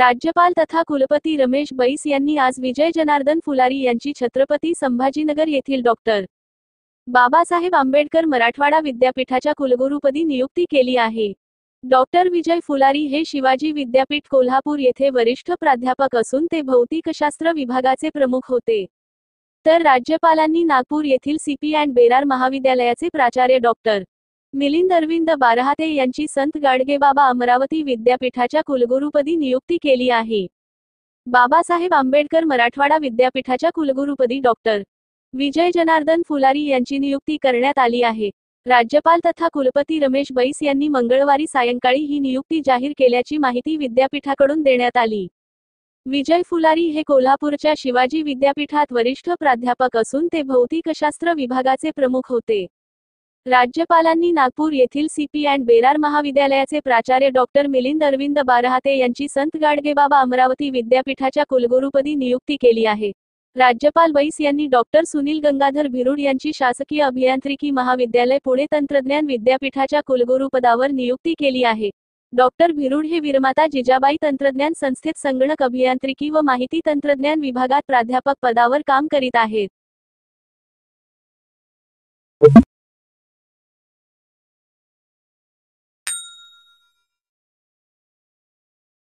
राज्यपाल तथा कुलपती रमेश बैस यांनी आज विजय जनार्दन फुलारी यांची छत्रपती संभाजीनगर येथील डॉ. बाबासाहेब आंबेडकर मराठवाडा विद्यापीठाच्या कुलगुरुपदी नियुक्ती केली आहे. डॉ. विजय फुलारी हे शिवाजी विद्यापीठ कोल्हापूर येथे वरिष्ठ प्राध्यापक असून ते भौतिकशास्त्र विभागाचे प्रमुख होते. तर राज्यपालांनी नागपूर येथील सीपी अँड बेरार महाविद्यालयाचे प्राचार्य डॉ. मिलिंद अरविंद बारहाते यांची संत गाडगेबाबा अमरावती विद्यापीठाच्या कुलगुरुपदी नियुक्ती केली आहे. बाबासाहेब आंबेडकर मराठवाडा विद्यापीठाच्या कुलगुरुपदी डॉ. विजय जनार्दन फुलारी यांची नियुक्ती करण्यात आली आहे. राज्यपाल तथा कुलपती रमेश बैस यांनी मंगळवारी सायंकाळी ही नियुक्ती जाहीर केल्याची माहिती विद्यापीठाकडून देण्यात आली. विजय फुलारी हे कोल्हापूरच्या शिवाजी विद्यापीठात वरिष्ठ प्राध्यापक असून ते भौतिकशास्त्र विभागाचे प्रमुख होते. राज्यपालांनी नागपूर येथील सीपी अँड बेरार महाविद्यालयाचे प्राचार्य डॉ. मिलिंद अरविंद बारहाते यांची संत गाडगेबाबा अमरावती विद्यापीठाच्या कुलगुरुपदी नियुक्ती केली आहे. राज्यपाल बैस यांनी डॉ. सुनील गंगाधर भिरुड यांची शासकीय अभियांत्रिकी महाविद्यालय पुणे तंत्रज्ञान विद्यापीठाच्या कुलगुरुपदावर नियुक्ती केली आहे. डॉ. भिरुड हे वीरमाता जिजाबाई तंत्रज्ञान संस्थेत संगणक अभियांत्रिकी व माहिती तंत्रज्ञान विभागात प्राध्यापक पदावर काम करीत आहेत.